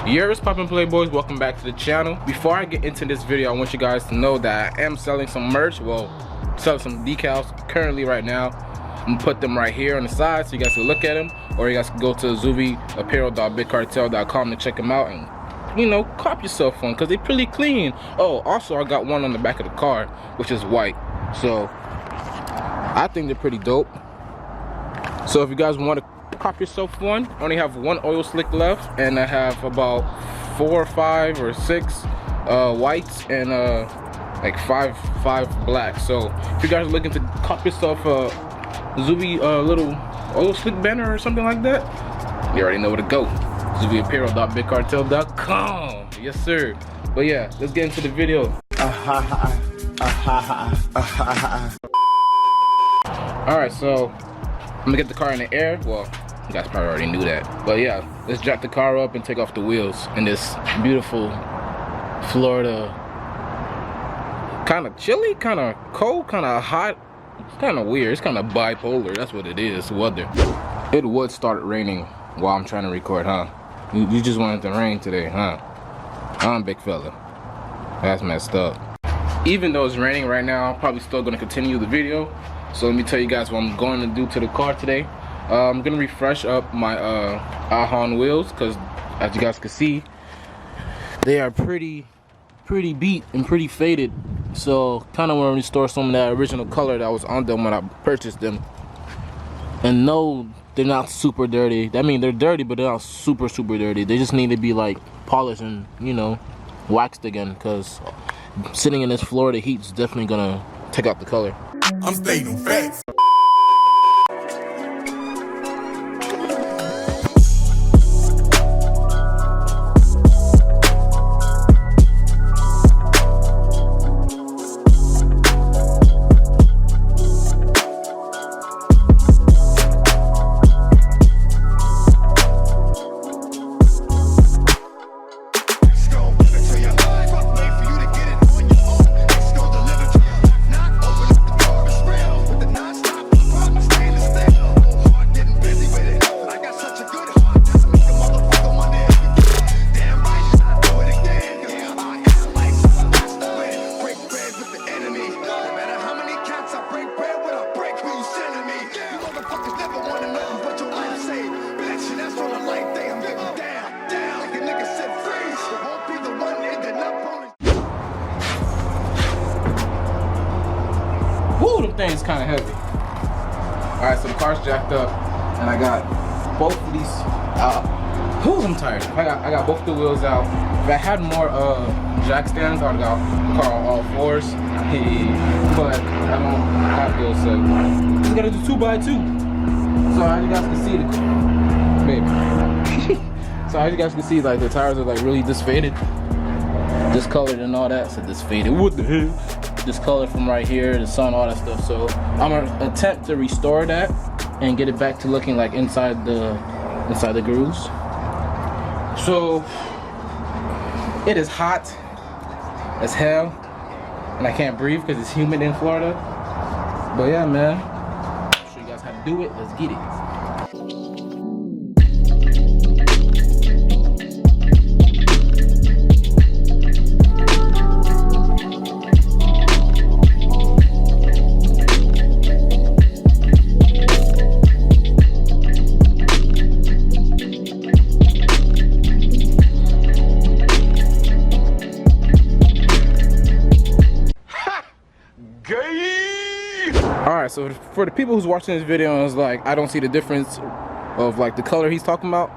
Yours poppin' playboys, welcome back to the channel. Before I get into this video, I want you guys to know that I am selling some merch. Well, selling some decals currently right now. I'm gonna put them right here on the side so you guys can look at them, or you guys can go to zoovieapparel.bigcartel.com to check them out and, you know, cop yourself one because they're pretty clean. Oh, also I got one on the back of the car which is white, so I think they're pretty dope. So if you guys want to cop yourself one, I only have one oil slick left, and I have about 4 or 5 or 6 whites and like five blacks. So if you guys are looking to cop yourself a zoovie little oil slick banner or something like that, you already know where to go. zoovieapparel.bigcartel.com. Yes sir. But yeah, let's get into the video. Alright, so I'm gonna get the car in the air. Well, you guys probably already knew that, but yeah, let's jack the car up and take off the wheels in this beautiful Florida. Kind of chilly, kind of cold, kind of hot. It's kind of weird. It's kind of bipolar. That's what it is. Weather. It would start raining while I'm trying to record, huh? You just wanted to rain today, huh? I'm big fella. That's messed up. Even though it's raining right now, I'm probably still gonna continue the video. So let me tell you guys what I'm going to do to the car today. I'm gonna refresh up my Ahon wheels because, as you guys can see, they are pretty beat and pretty faded. So kind of want to restore some of that original color that was on them when I purchased them. And no, they're not super dirty. I mean, they're dirty, but they're not super dirty. They just need to be like polished and, you know, waxed again, because sitting in this Florida heat is definitely gonna take out the color. I'm stating facts. Woo, them things kind of heavy. Alright, so the car's jacked up, and I got both of these out. Whew, I'm tired. I got both the wheels out. If I had more jack stands, I would have got the car on all fours. But I don't have those, so just gotta do 2x2. So as you guys can see, so as you guys can see, like the tires are like really disfaded, discolored and all that. So disfaded. What the hell? Discolored from right here, the sun, all that stuff. So I'm gonna attempt to restore that and get it back to looking like inside the grooves. So it is hot as hell, and I can't breathe because it's humid in Florida. But yeah, man, I'll show you guys how to do it. Let's get it. Alright, so for the people who's watching this video and is like, I don't see the difference of like the color he's talking about.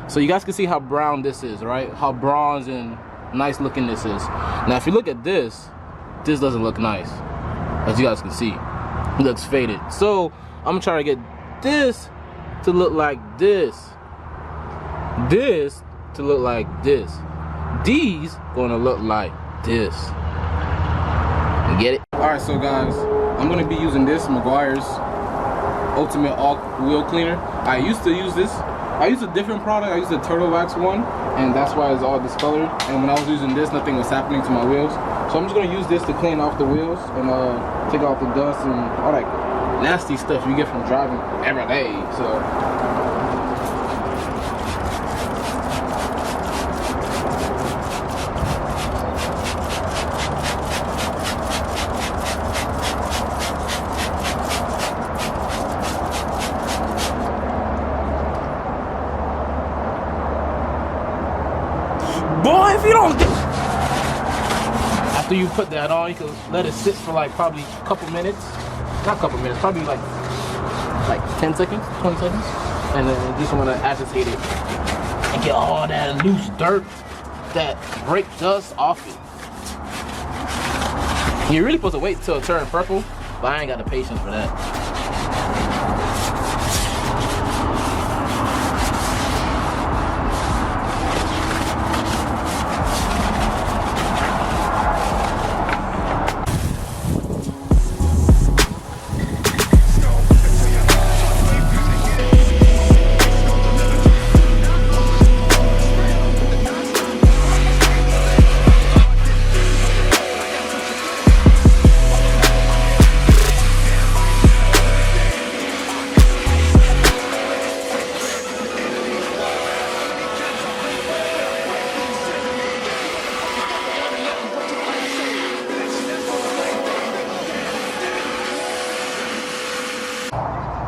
So you guys can see how brown this is, right? How bronze and nice looking this is. Now if you look at this doesn't look nice. As you guys can see, it looks faded. So I'm gonna try to get this to look like this. This to look like this. These gonna look like this. You get it? Alright, so guys, I'm going to be using this Meguiar's Ultimate All Wheel Cleaner. I used to use this. I used a different product. I used the Turtle Wax one, and that's why it's all discolored. And when I was using this, nothing was happening to my wheels. So I'm just going to use this to clean off the wheels and take off the dust and all that nasty stuff you get from driving every day. So Boy, if you don't get... After you put that on, you can let it sit for like probably a couple minutes. Not a couple minutes, probably like 10 seconds, 20 seconds. And then you just want to agitate it and get all that loose dirt, that brake dust off it. You're really supposed to wait till it turns purple, but I ain't got the patience for that.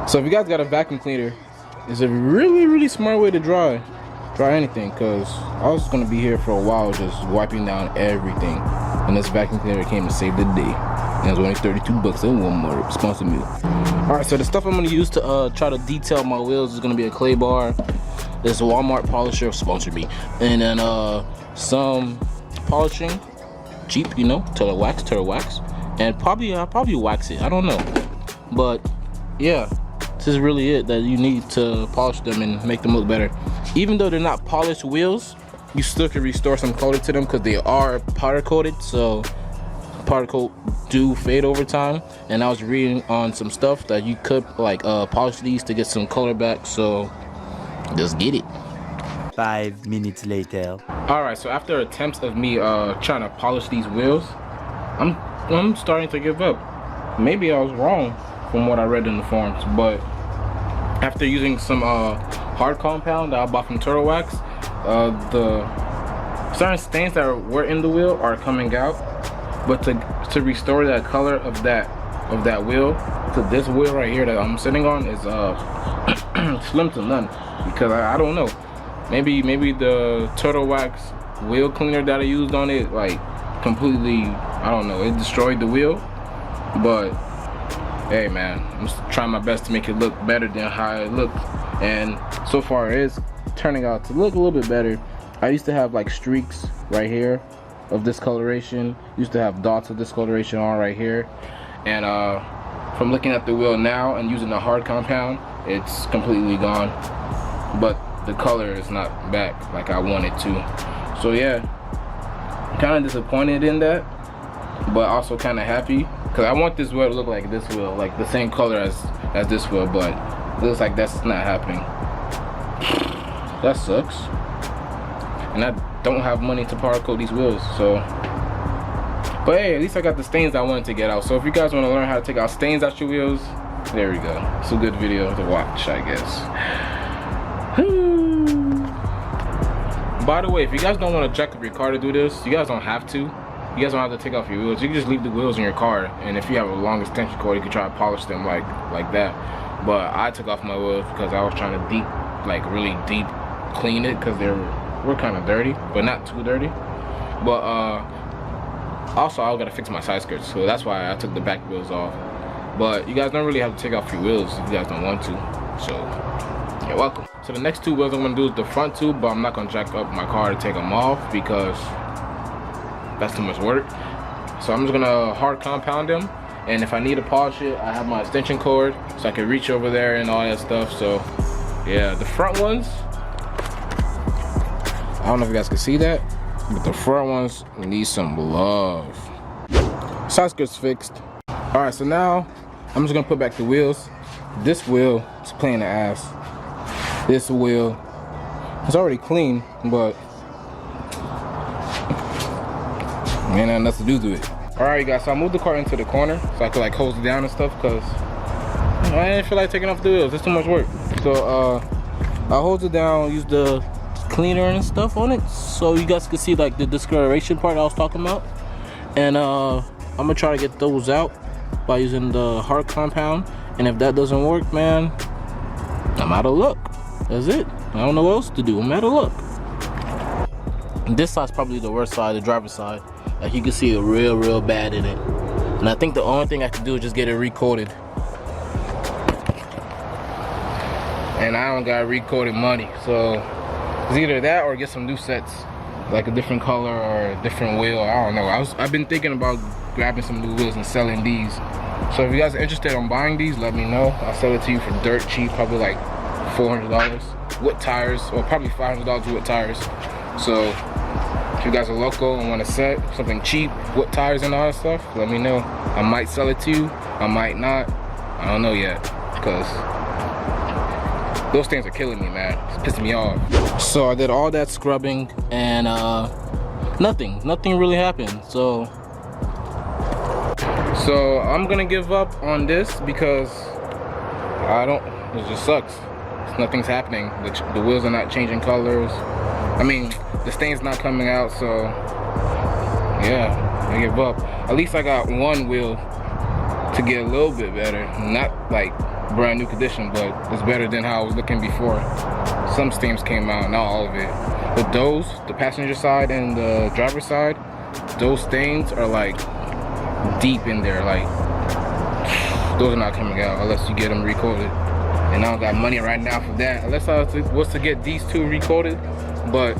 So if you guys got a vacuum cleaner, it's a really smart way to dry anything, because I was gonna be here for a while just wiping down everything, and this vacuum cleaner came to save the day. And it was only 32 bucks and Walmart sponsored me. Alright, so the stuff I'm gonna use to try to detail my wheels is gonna be a clay bar, this Walmart polisher sponsored me, and then some polishing, cheap, you know, turtle wax, and I'll probably wax it, I don't know, but yeah. This is really it that you need to polish them and make them look better. Even though they're not polished wheels, you still can restore some color to them because they are powder coated, so powder coat do fade over time. And I was reading on some stuff that you could like polish these to get some color back, so just get it. 5 minutes later. Alright, so after attempts of me trying to polish these wheels, I'm starting to give up. Maybe I was wrong from what I read in the forums, but after using some hard compound that I bought from Turtle Wax, the certain stains that were in the wheel are coming out, but to restore that color of that wheel to this wheel right here that I'm sitting on is slim to none, because I don't know, maybe the Turtle Wax wheel cleaner that I used on it like completely, I don't know, it destroyed the wheel. But hey man, I'm just trying my best to make it look better than how it looked, and so far it is turning out to look a little bit better. I used to have like streaks right here of discoloration, used to have dots of discoloration on right here, and from looking at the wheel now and using the hard compound, it's completely gone, but the color is not back like I wanted to. So yeah, I'm kind of disappointed in that, but also kind of happy, because I want this wheel to look like this wheel, like the same color as this wheel, but it looks like that's not happening. That sucks. And I don't have money to powder coat these wheels, so. But hey, at least I got the stains I wanted to get out. So if you guys want to learn how to take out stains out your wheels, there we go. It's a good video to watch, I guess. By the way, if you guys don't want to jack up your car to do this, you guys don't have to. You guys don't have to take off your wheels. You can just leave the wheels in your car, and if you have a long extension cord, you can try to polish them like that. But I took off my wheels because I was trying to really deep clean it, because we're kind of dirty, but not too dirty. But also I gotta fix my side skirts, so that's why I took the back wheels off. But you guys don't really have to take off your wheels if you guys don't want to. So you're welcome. So the next two wheels I'm gonna do is the front two, but I'm not gonna jack up my car to take them off because that's too much work. So I'm just gonna hard compound them, and if I need to polish it, I have my extension cord so I can reach over there and all that stuff. So yeah, the front ones, I don't know if you guys can see that, but the front ones need some love. Side skirt's fixed. All right, so now I'm just gonna put back the wheels. This wheel is playing the ass. This wheel is already clean, but ain't nothing else to do to it. All right, guys, so I moved the car into the corner so I could like hose it down and stuff, because I didn't feel like taking off the wheels. It's too much work. So I hose it down, use the cleaner and stuff on it, so you guys can see like the discoloration part I was talking about. And I'm gonna try to get those out by using the hard compound. And if that doesn't work, man, I'm out of luck. That's it. I don't know what else to do. I'm out of luck. This side's probably the worst side, the driver's side. Like you can see it real bad in it. And I think the only thing I have to do is just get it recoated. And I don't got recoated money, so it's either that or get some new sets, like a different color or a different wheel. I don't know. I've been thinking about grabbing some new wheels and selling these. So if you guys are interested in buying these, let me know. I'll sell it to you for dirt cheap, probably like $400 with tires, or probably $500 with tires. So if you guys are local and want to set something cheap with tires and all that stuff, let me know. I might sell it to you, I might not. I don't know yet, because those things are killing me, man. It's pissing me off. So I did all that scrubbing and nothing really happened. So I'm gonna give up on this because it just sucks. Nothing's happening. The wheels are not changing colors. I mean, the stain's not coming out, so yeah, I give up. At least I got one wheel to get a little bit better. Not like brand new condition, but it's better than how I was looking before. Some stains came out, not all of it. But those, the passenger side and the driver's side, those stains are like deep in there. Like, those are not coming out unless you get them recoated. And I don't got money right now for that. Unless I was to get these two recoated, but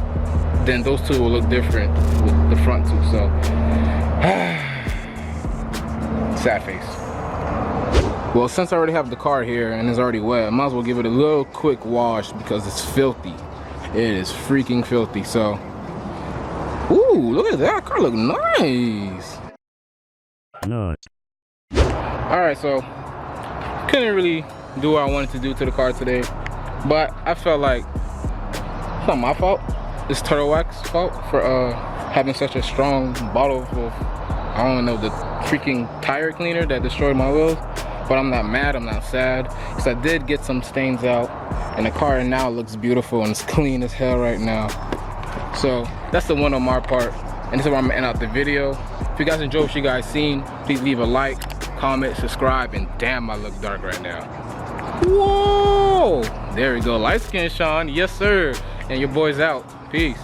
then those two will look different with the front two. So, sad face. Well, since I already have the car here and it's already wet, I might as well give it a little quick wash because it's filthy. It is freaking filthy. So, ooh, look at that car, look nice. No. All right, so couldn't really do what I wanted to do to the car today, but I felt like it's not my fault. It's Turtle Wax's fault for having such a strong bottle of, I don't know, the freaking tire cleaner that destroyed my wheels. But I'm not mad, I'm not sad, because I did get some stains out, and the car now looks beautiful and it's clean as hell right now. So that's the one on my part, and this is where I'm gonna end out the video. If you guys enjoyed what you guys seen, please leave a like, comment, subscribe, and damn, I look dark right now. Whoa! There we go, light skin Sean, yes sir. And your boy's out. Peace.